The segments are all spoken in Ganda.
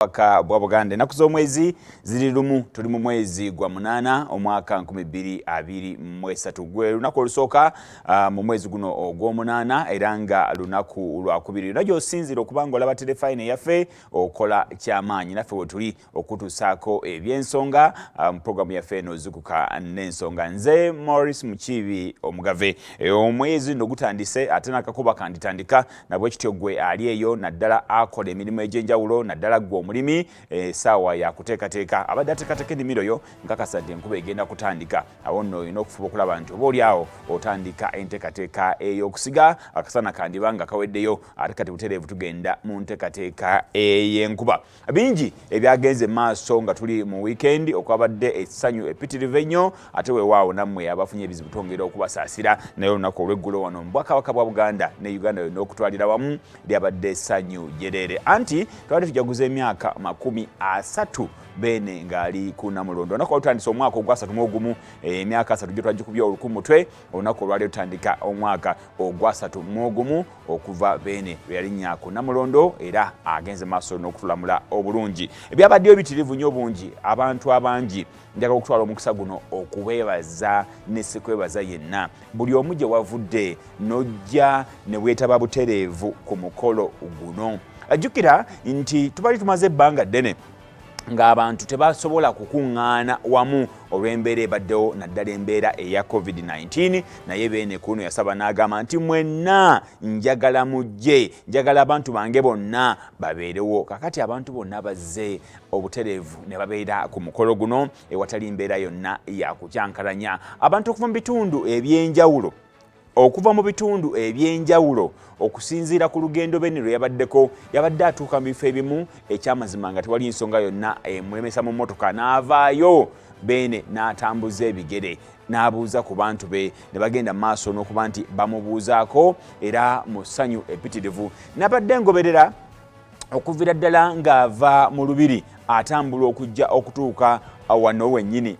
Kabaka bwa Buganda ennaku z'omwezi ziri lumu tuli mu mwezi gwa munana omwaka 2023 gwe lunaku olusooka mu mwezi guno ogw'omunana era nga lunaku lwakubiri najo osinzira okubanga olaba Terefayina yaffe okola kyamaanyi naffe we tuli okutuusaako eby'ensonga mu programu yaffe eno Zikuka n'ensonga. Nze Morris Mukiibi omugave omwezi no gutandise ate n'akakuba kanditandika nabwe kityo gwe ali eyo naddala akola emirimu egy'enjawulo naddala gwe omulimi sawa ya kuteekateeka abadde ateekateeka ennimiro yo nkakasa nti enkuba egenda kutandika awo nno olina okufuba okulaba nti oba oli awo otandika enteekateeka ey'okusiga akasana kandiba nga kaweddeyo ate kati butereevu tugenda mu nteekateeka ey'enkuba. Bingi ebyagenze maaso nga tuli mu weekend okwabadde essanyu epitirivu ennyo ate weewaawo nammwe abafunye ebizibu twongera okubasaasira naye olunaku olw'eggulo wano mu Bwakabaka bwa Buganda ne Uganda yonna okutwalira wamu lyabadde essanyu jereere anti twabadde tujaguza emyaka 30 bene ngali ku Namulondo olunaku olutandisa omwaka ogwa 31 emyaka 3 gye twagikubya olukumutwe olunaku olwali lutandika omwaka ogwa 31 okuva bene yalinnya ku Namulondo era agenze maaso n'okutulamula obulungi ebyabaddeyo bitirivu nnyo bungi abantu abangi njagala okutwala omukisa guno okubeebaza ne sikwebaza yenna buli omu gye wavudde n'ojja ne bwetaba butereevu ku mukolo guno. Ajjukira nti tubali tumaze ebbanga ddene ng'abantu tebasobola kukuŋŋaana wamu olw'embeera ebaddewo naddala embeera eya COVID-19 naye beene kuno yasaba n'agamba nti mwenna njagala mujje njagala abantu bange bonna babeerewo kakati abantu bonna bazze obutereevu ne babeera ku mukolo guno ewatali mbeera yonna yakukyankalanya abantu okuva mu bitundu eby'enjawulo okusinziira ku lugendo bene lwe yabaddeko yabadde atuuka mu bifo ebimu ekyamazima nga tewali nsonga yonna emulemesa mu mmotoka n'avaayo bene n'atambuza ebigere n'abuuza ku bantu be ne bagenda mu maaso n'okuba nti bamubuuzaako era mu ssanyu epitirivu n'abadde ngoberera okuviira ddala ng'ava mu lubiri atambula okujja okutuuka wano wennyini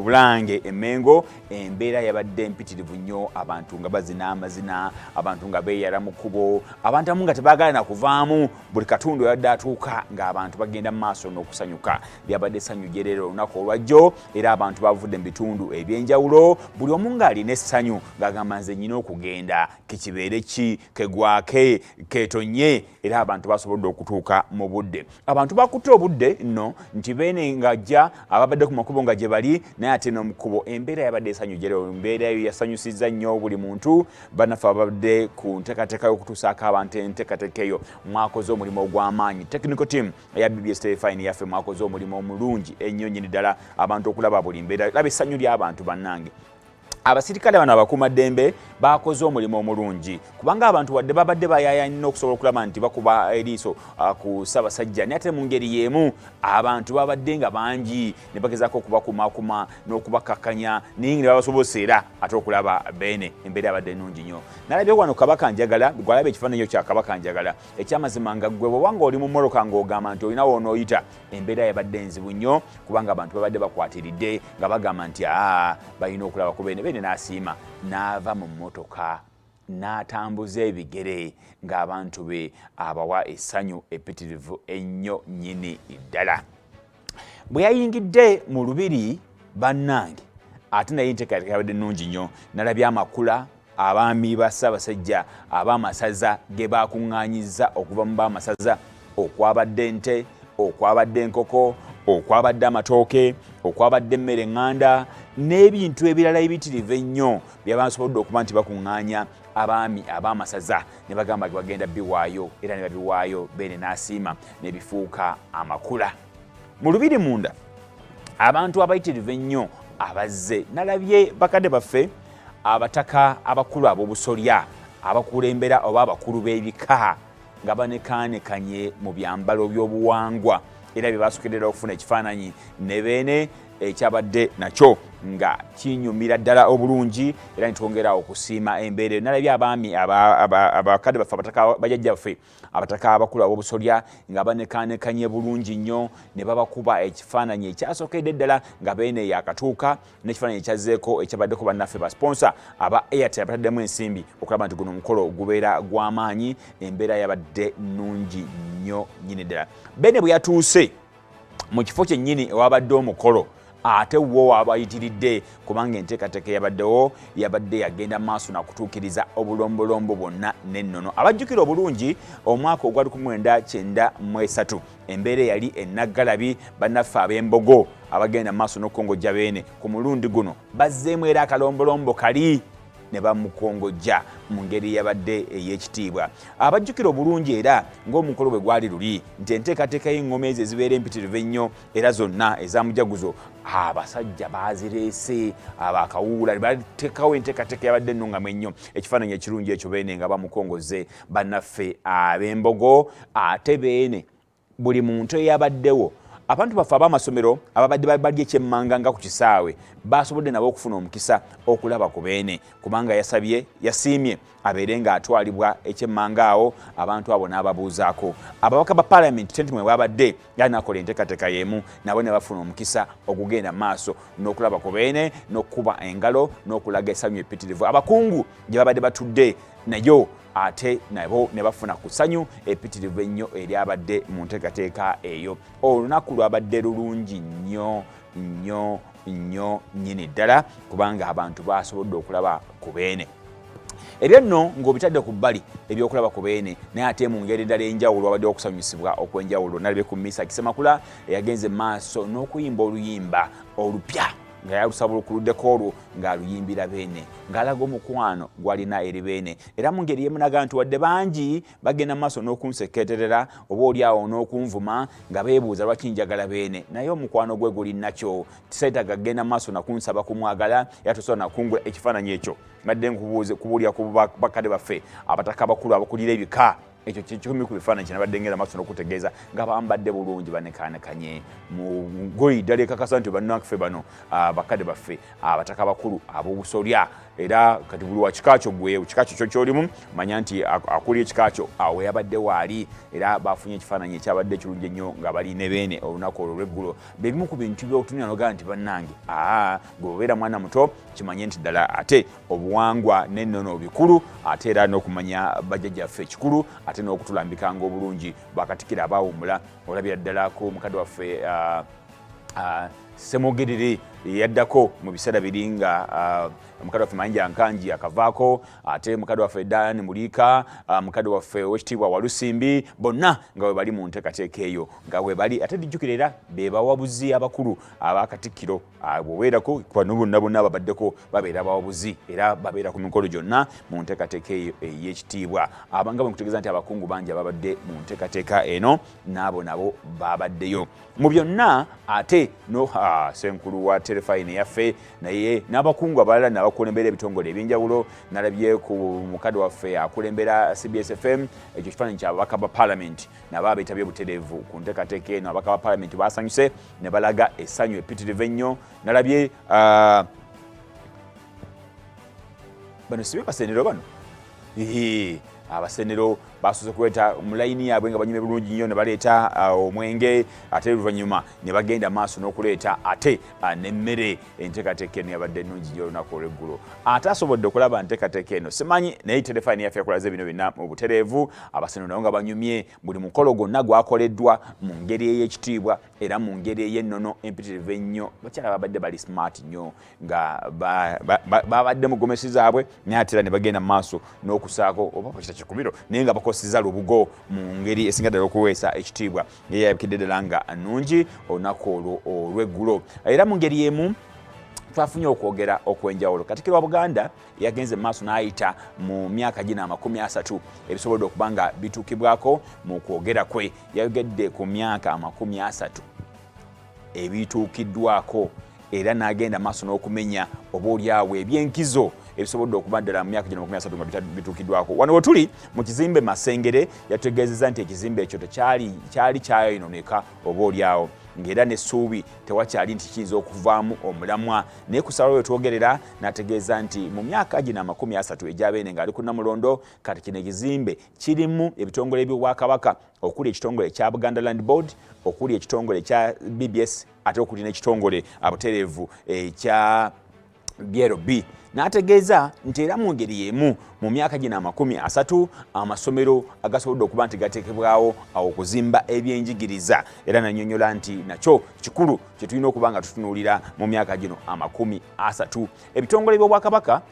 Bulange Emmengo embeera yabadde mpitirivu nnyo abantu nga bazina amazina abantu nga beeyala mu kkubo abantu amu nga tebaagala na kuvaamu buli katundu yabadde atuuka ng'abantu bagenda mu maaso n'okusanyuka lyabadde essanyu jereere olunaku olwajjo era abantu bavudde mu bitundu eby'enjawulo buli omu ng'alina essanyu ng'agamba nze nnyina okugenda kekibeere ki kegwake keetonye era abantu basobodde okutuuka mu budde abantu bakutte obudde nno nti beene ng'ajja ababadde ku makubo nga gye bali naye ate n'omukubo embeera yabadde essanyu jereere embeera eyo yasanyusizza nnyo buli muntu bannaffe ababadde ku nteekateeka y'okutuusaako abantu enteekateeka eyo mwakoze omulimu ogw'amaanyi technical team eya BBS Terefayina yaffe mwakoze omulimu omulungi ennyo nnyini ddala abantu okulaba buli mbeera laba essanyu ly'abantu bannange abasirikale bano abakuumaddembe bakoze omulimu omulungi kubanga abantu wadde babadde bayaaya nnyo okusobola okulaba nti bakuba eriiso ku Ssaabasajja naye ate mu ngeri y'emu abantu babadde nga bangi ne bagezaako okubakumakuma n'okubakakkanya naye ne babasoboseera ate okulaba beene embeera yabadde ennungi nnyo. Nalabye wano Kabaka njagala gwalaba ekifaananyi kya Kabaka njagala ekyamazima nga ggwe bw'oba ng'oli mu mmoloka ng'ogamba nti olina w'onooyita embeera yabadde nzibu nnyo kubanga abantu babadde bakwatiridde nga bagamba nti balina okulaba ku beene n'asiima n'ava mu mmotoka n'atambuza ebigere ng'abantu be abawa essanyu epitirivu ennyo nnyini ddala. Bwe yayingidde mu lubiri bannange ate naye enteekateeka yabadde ennungi nnyo nalabye amakula abaami ba Ssaabasajja ab'amasaza ge baakuŋŋaanyizza okuva mu b'amasaza okwabadde ente okwabadde enkoko okwabadde amatooke okwabadde emmere eŋŋanda n'ebintu ebirala ebitirivu ennyo byabasobodde okuba nti bakuŋŋaanya abaami ab'amasaza ne bagamba bagenda biwaayo era ne babiwaayo beene n'asiima ne bifuuka amakula. Mu lubiri munda abantu abayitirivu ennyo abazze nalabye bakadde baffe abataka abakulu ab'obusolya abakulembera oba abakulu b'ebika nga banekaanekanye mu byambalo by'obuwangwa era bye baasukirira okufuna ekifaananyi ne beene ekyabadde nakyo nga kinyumira ddala obulungi era nitwongera okusiima embeera nalabye abaami abakadde baffe abataka bajjajja baffe abataka abakulu ab'obusolya nga banekanekanye bulungi nnyo ne babakuba ekifaananyi ekyasookedde ddala nga beene yakatuuka n'ekifaananyi ekyazzeeko ekyabaddeko bannaffe ba sponsor aba Airtel bataddemu ensimbi okulaba nti guno omukolo gubeera gw'amaanyi embeera yabadde nnungi nnyo nnyini ddala. Beene bwe yatuuse mu kifo kyennyini ewabadde omukolo ate wo abayitiridde kubanga enteekateeka yabadde yagenda maaso nakutuukiriza obulombolombo bwonna n'ennono. Abajjukira obulungi omwaka ogwa 1993 embeera yali ennaggalabi bannaffe ab'embogo abagenda maaso n'okukongojja Beene ku mulundi guno bazzeemu era akalombolombo kali ne bamukongojja mu ngeri yabadde ey'ekitiibwa. Abajjukira obulungi era ng'omukolo bwe gwali luli nti enteekateeka y'engoma ezo ezibeera empitirivu ennyo era zonna ez'amujaguzo abasajja bazireese abakawuula bateekawo enteekateeka yabadde ennungamu ennyo ekifaananyi ekirungi ekyo Beene nga bamukongozze bannaffe ab'embogo ate Beene buli muntu eyabaddewo abantu baffe ab'amasomero ababadde balya ekyemmanga nga ku kisaawe basobodde nabo okufuna omukisa okulaba ku Beene kubanga yasiimye abeere ng'atwalibwa ekyemmanga awo abantu abo n'ababuuzaako. Ababaka ba Parliament tenti mwe babadde era nakola enteekateeka y'emu nabo ne bafuna omukisa okugenda maaso n'okulaba ku Beene n'okukuba engalo n'okulaga essanyu epitirivu. Abakungu gye babadde batudde nayo ate nabo ne bafuna ku ssanyu epitirivu ennyo eryabadde mu nteekateeka eyo. Olunaku lwabadde lulungi nnyo nnyo nnyo nnyini ddala kubanga abantu basobodde okulaba ku Beene. Ebyo nno ng'obitadde ku bbali ebyokulaba ku Beene naye ate mu ngeri ddala enjawulo wabadde okusanyusibwa okw'enjawulo. Nalabye ku Misa Kisemakula eyagenze maaso n'okuyimba oluyimba olupya nga yalusaba ku luddeko olwo ng'aluyimbira Beene ng'alaga omukwano gwalina eri Beene era mu ngeri yemu naga nti wadde bangi bagenda maaso n'okunsekeeterera oba oliawo n'okunvuma nga beebuuza lwaki njagala Beene naye omukwano gwe guli nakyo tisaitaga genda maaso nakunsaba kumwagala era tosobola nakungula ekifaananyi ekyo badde kubuulira ku bakadde baffe abataka abakulu abakulira ebika ekyo kikumi ku bifaananyi kyenabadde ngenda maaso n'okutegeeza nga bambadde bulungi banekanekanye mu ngoyi ddala ekakasa nti bannaffe bano bakadde baffe abataka abakulu ab'obusolya era kati buli wa kikakyo gwe kikakyo kyo kyolimu manya nti akulira ekikakyo awo yabadde waali era bafunye ekifaananyi ekyabadde ekirungi ennyo nga bali ne Beene olunaku olwo lw'eggulo. Bebimu ku bintu by'okutunira nogaa nti bannange gwe obeera mwana muto kimanye nti ddala ate obuwangwa n'ennono bikulu ate era n'okumanya bajjajjaffe ekikulu ate n'okutulambikanga obulungi bakatikkira abaawummula olabira ddala ko mukadde waffe Semogerere yaddako mu biseera biri nga mukadde waffe Mayanja Nkanji akavaako ate mukadde waffe Dan Mulika mukadde waffe Owekitiibwa Walusimbi bonna nga we bali mu nteekateeka eyo nga we bali ate dijjukira era be bawabuzi abakulu abakatikkiro bwebeerako bano bonna bonna babaddeko babeera bawabuzi era babeera ku mikolo gyonna mu nteekateeka eyo ey'ekitiibwa. Abanga bwe nkutegeeza nti abakungu bangi ababadde mu nteekateeka eno n'abo nabo babaddeyo mu byonna ate no senkulu wa Terefayina yaffe naye n'abakungu abalala n'abakulembera ebitongole eby'enjawulo nalabye ku mukadde waffe akulembera CBS FM ekyo kifaananyi ky'ababaka ba Parliament nabo abeetabye butereevu ku nteekateeka eno. Ababaka ba Parliament basanyuse ne balaga essanyu epitirivu ennyo. Nalabye bano sibe basenero bano abasenero basoose kuleeta mu layini yaabwe nga banyume bulungi nnyo ne baleeta omwenge ate oluvannyuma ne bagenda maaso n'okuleeta ate n'emmere. Enteekateeka eno yabadde ennungi nnyo olunaku olw'eggulo. Ate asobodde okulaba nteekateeka eno simanyi naye Terefayina yaffe yakolaze bino byonna mu butereevu. Abasenero nabo nga banyumye buli mukolo gwonna gwakoleddwa mu ngeri ey'ekitiibwa era mu ngeri ey'ennono empitirivu ennyo. Bakyala babadde bali smart nnyo nga babadde mu gomesi zaabwe naye ate era ne bagenda mu maaso n'okusaako oba bakita kikubiro naye nga bakoseza lubugo mu ngeri esinga ddala okuweesa ekitiibwa eyayabikidde ddala nga nnungi olunaku olwo olw'eggulo. Era mu ngeri emu twafunye okwogera okw'enjawulo. Katikkiro wa Buganda yagenze maaso n'ayita mu myaka gino 30 ebisobodde okuba nga bituukibwako mu kwogera kwe. Yayogedde ku myaka 30 ebituukiddwako era n'agenda maaso n'okumenya oba oliawo ebyenkizo ebisobodde okuba ddala mu myaka gino 30 nga bituukiddwako. Wano we tuli mu kizimbe Masengere yategeezezza nti ekizimbe ekyo kyali kyayononeka oba oliawo ng'era n'essuubi tewakyali nti kiyinza okuvaamu omulamwa. Naye ku ssaawa wetwogerera n'ategeeza nti mu myaka gino 30 egyabeene ng'ali ku Namulondo, kati kino ekizimbe kirimu ebitongole by'Obwakabaka okuli ekitongole ekya Buganda Land Board, okuli ekitongole ekya BBS, ate okuli n'ekitongole abutereevu ekya BLB. N'ategeeza nti era mu ngeri y'emu mu myaka gino 30 amasomero agasobodde okuba nti gateekebwawo okuzimba ebyenjigiriza, era nannyonnyola nti nakyo kikulu kye tulina okuba nga tutunuulira mu myaka gino 30. Ebitongole by'Obwakabaka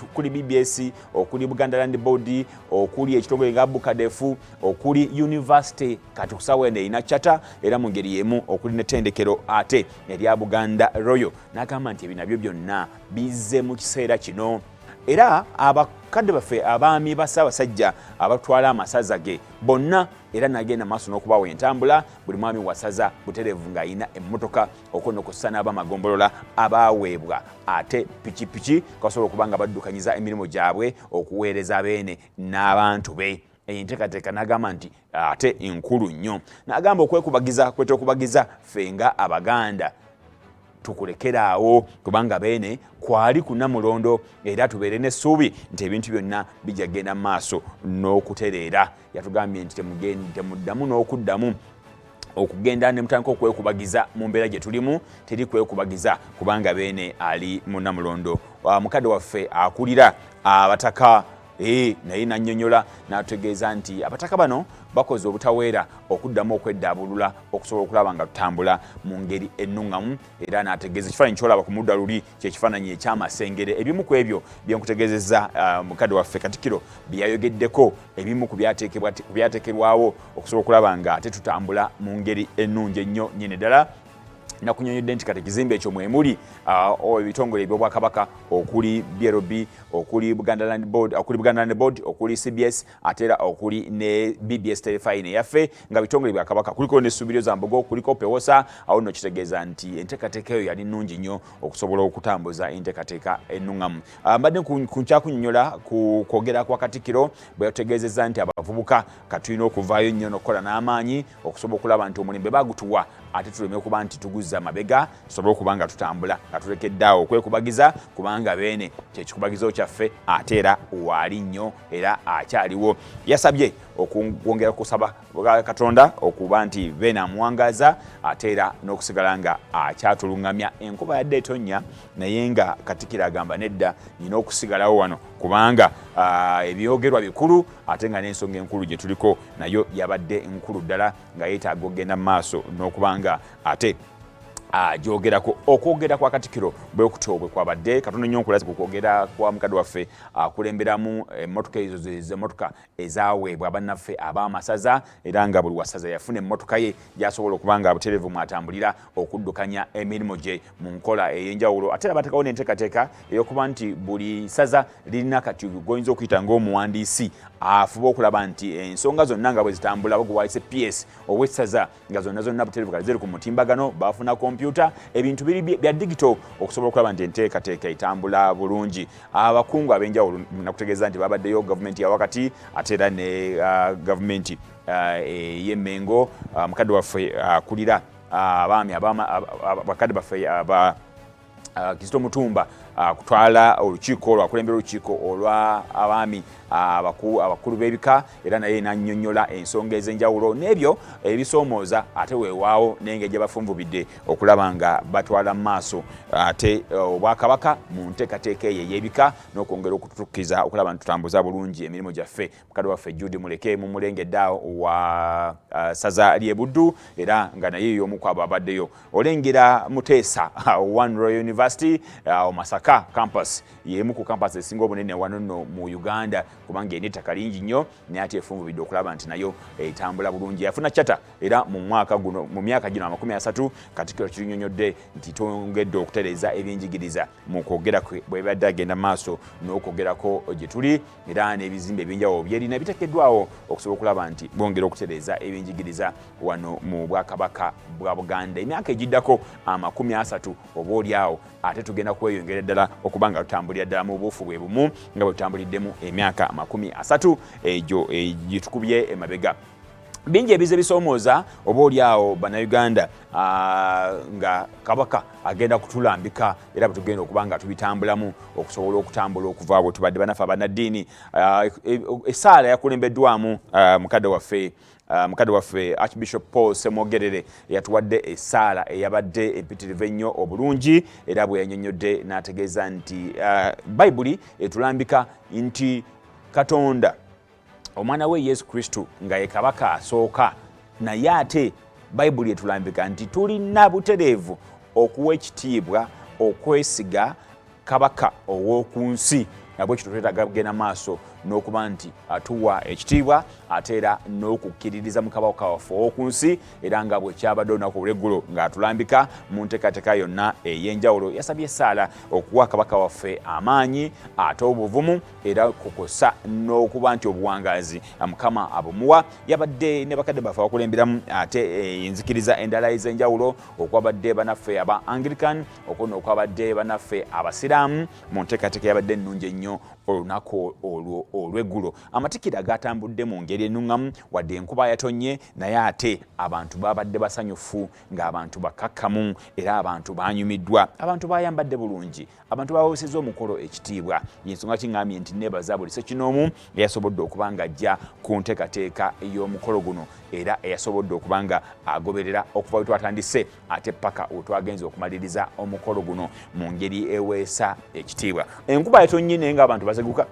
okuli BBS, okuli Buganda Land Board, okuli ekitongole nga Bukadefu, okuli University kati kusaawa eno erina chata, era mu ngeri y'emu okuli n'ettendekero ate erya Buganda Royal. N'agamba nti ebyo nabyo byonna bizze mu kiseera kino, era abakadde baffe abaami ba Ssaabasajja abatwala amasaza ge bonna era nagenda maaso n'okubawa entambula. Buli mwami wasaza butereevu ng'ayina emmotoka okussa n'abamagombolola abaweebwa ate pikipiki kasobola okuba nga baddukanyiza emirimu gyabwe okuweereza abeene n'abantu be. Enteekateeka n'agamba nti ate nkulu nnyo. N'agamba okwekubagiza kwetekubagiza ffe nga Abaganda tukulekeraawo kubanga beene kwali ku Namulondo, era tubeere n'essuubi nti ebintu byonna bijja genda maaso n'okutereera. Yatugambye nti temuddamu n'okuddamu okugenda ne mutandika okwekubagiza mu mbeera gye tulimu, teri kwekubagiza kubanga beene ali mu Namulondo. Mukadde waffe akulira abataka naye nannyonnyola n'atutegeeza nti abataka bano bakoze obutaweera okuddamu okweddabulula okusobola okulaba nga tutambula mu ngeri ennuŋŋamu, era n'ategeeza ekifaananyi kyolaba ku mudda luli kyekifaananyi ekyamasengere. Ebimu ku ebyo bye nkutegeezezza mukadde waffe Katikkiro bye yayogeddeko, ebimu ku byateekerwawo okusobola okulaba nga ate tutambula mu ngeri ennungi ennyo nnyini ddala. Nakunyonyodde nti kati ekizimbe ekyo mwemuli ebitongole eby'Obwakabaka okuli BLB, okuli Buganda Land Board, okuli CBS, ate era okuli ne BBS Terefayina yaffe nga bitongole bya Kabaka. Kuliko n'essuubiryo za Mbogo, kuliko Pewosa. Awo nno kitegeeza nti enteekateeka eyo yali nnungi nnyo okusobola okutambuza enteekateeka ennuŋŋamu. Mbadde nkyakunyonnyola ku kwogera kwa Katikkiro bwe yategeezezza nti abavubuka katulina okuvaayo nnyo n'okukola n'amaanyi okusobola okulaba nti omulembe baagutuwa ate tuleme okuba nti tuguzza mabega, tusobole okuba nga tutambula nga tulekeddaawo okwekubagiza kubanga beene kyekikubagizo kyaffe ate era waali nnyo era akyaliwo. Yasabye okwongera kusaba Katonda okuba nti beene amuwangaza ate era n'okusigala nga akyatuluŋŋamya. Enkuba yadde etonnya naye nga Katikkiro agamba nedda, nina okusigalawo wano kubanga ebyogerwa bikulu ate nga n'ensonga enkulu gye tuliko nayo yabadde nkulu ddala nga yeetaaga okugenda mu maaso n'okubanga ate agyogerako. Okwogera kwa Katikkiro bwe kutyo bwe kwabadde. Katonda nnyo nkulaze ku kwogera kwa mukadde waffe akulemberamu emmotoka ezo z'emmotoka ezaaweebwa bannaffe ab'amasaza, era nga buli wasaza yafuna emmotoka ye gy'asobola okuba nga butereevu mwatambulira okuddukanya emirimu gye mu nkola ey'enjawulo. Ate era bateekawo n'enteekateeka ey'okuba nti buli saza lirina kati goyinza okuyita ng'omuwandiisi afuba okulaba nti ensonga zonna nga bwe zitambula baguwaayise PS ow'essaza nga zonna butereevu kali ziri ku mutimbagano, baafuna kompyuta, ebintu biri bya digito okusobola okulaba nti enteekateeka etambula bulungi. Abakungu ab'enjawulo nakutegeeza nti babaddeyo gavumenti ya wakati ate era ne gavumenti y'Emmengo. Mukadde waffe akulira abaami bakadde baffe Kizito Mutumba kutwala olukiiko lwakulembera olukiiko olwa abaami abakulu b'ebika, era naye nannyonnyola ensonga ez'enjawulo n'ebyo ebisoomooza ate weewaawo n'engeri gye bafunvubidde okulaba nga batwala mu maaso ate Obwakabaka mu nteekateeka eyo ey'ebika n'okwongera okututukkiriza okulaba nti tutambuza bulungi emirimu gyaffe. Mukadde waffe Judy Muleke mu mulengedda wa ssaza ly'e Buddu, era nga naye y'omu ku abo abaddeyo. Olengera Muteesa One Royal University Masaka campus y'emu ku campus esinga obunene wano nno mu Uganda kubanga erina ettaka lingi nnyo naye ate efunvubidde okulaba nti nayo etambula bulungi. Yafuna chata era mu mwaka guno mu myaka gino 30 Katikkiro kirinnyonnyodde nti twongedde okutereeza ebyenjigiriza mu kwogera kwe bwe badde agenda maaso n'okwogerako gye tuli, era n'ebizimbe eby'enjawulo byerina biteekeddwawo okusobola okulaba nti bongera okutereeza ebyenjigiriza wano mu Bwakabaka bwa Buganda. Emyaka egiddako 30 oba oliawo ate tugenda kweyongera ddala okuba nga tutambulira ddala mu buufu bwe bumu nga bwe tutambuliddemu emyaka 30 egyo gitukubye emabega. bingi ebize bisomooza oba oliawo bannayuganda nga Kabaka agenda kutulambika era bwe tugenda okuba nga tubitambulamu okusobola okutambula okuva bwe tubadde banafe abannaddiini. Essaala yakulembeddwamu mukadde waffe Archbishop Paul Ssemwogerere yatuwadde essaala eyabadde empitirivu ennyo obulungi era bwe yannyonnyodde n'ategeeza nti Bayibuli etulambika nti Katonda omwana we Yesu Kristo nga ye Kabaka asooka, naye ate Bayibuli etulambika nti tulina butereevu okuwa ekitiibwa okwesiga Kabaka ow'oku nsi. Nabwe ekyo twetaaga kugenda maaso n'okuba nti atuwa ekitiibwa ate era n'okukkiririza mu Kabaka waffe ow'oku nsi, era nga bwe kyabadde olunaku olw'eggulo ng'atulambika mu nteekateeka yonna ey'enjawulo. Yasabye essaala okuwa Kabaka waffe amaanyi ate obuvumu era kukosa n'okuba nti obuwangaazi Mukama abumuwa. Yabadde ne bakadde baffe abakulemberamu ate enzikiriza endala ez'enjawulo, okwabadde banaffe aba Anglican, okuno okwabadde banaffe abasiraamu mu nteekateeka yabadde ennungi ennyo olunaku olw'eggulo. Amatikkira gatambudde mu ngeri ennuŋŋamu wadde enkuba yatonye, naye ate abantu babadde basanyufu ng'abantu bakakkamu era abantu banyumiddwa, abantu bayambadde bulungi, abantu baweesezza omukolo ekitiibwa. Y'ensonga kiŋŋambye nti neebaza buli ssekinoomu eyasobodde okuba ng'ajja ku nteekateeka y'omukolo guno era eyasobodde okuba nga agoberera okuva we twatandise ate paka we twagenze okumaliriza omukolo guno mu ngeri eweesa ekitiibwa. Enkuba yatonye naye ng'abantu baseguka,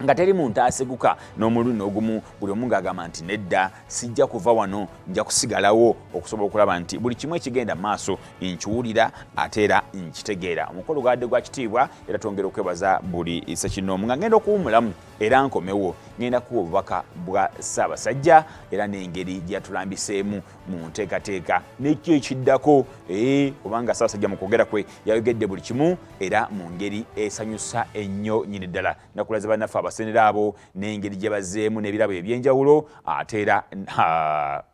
nga teri muntu aseguka n'omulundi ogumu buli omu ng'agamba nti nedda, sijja kuva wano, nja kusigalawo okusobola okulaba nti buli kimu ekigenda mu maaso nkiwulira ate era nkitegeera. Omukolo gwadde gwa kitiibwa era twongera okwebaza buli ssekinoomu nga ngenda okuwummulamu era nkomewo. Ngenda kuwa obubaka bwa Ssaabasajja era n'engeri gye yatulambiseemu mu nteekateeka n'ekyo ekiddako, kubanga Ssaabasajja mu kwogera kwe yayogedde buli kimu era mu ngeri esanyusa ennyo nnyini ddala. Nakulaze bannaffe abasenera abo n'engeri gye bazzeemu n'ebirabo eby'enjawulo ate era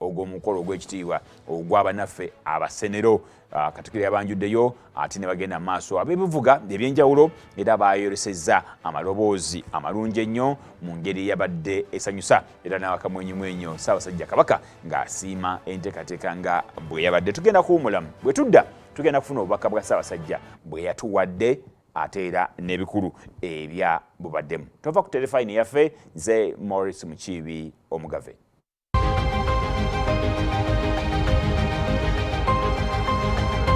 ogw'omukolo ogw'ekitiibwa ogw'abannaffe abasenero. Katikkiro yabanjuddeyo ate ne bagenda mu maaso ab'ebivuga eby'enjawulo era bayolesezza amaloboozi amalungi ennyo mu ngeri eyabadde esanyusa era n'awakamwenyumwenyo Ssaabasajja Kabaka ng'asiima enteekateeka nga bwe yabadde. Tugenda kuwummulamu, bwe tudda tugenda kufuna obubaka bwa Ssaabasajja bwe yatuwadde ate era n'ebikulu ebya bubaddemu. Tova ku Terefayina yaffe, nze Morris Mukiibi Omugave.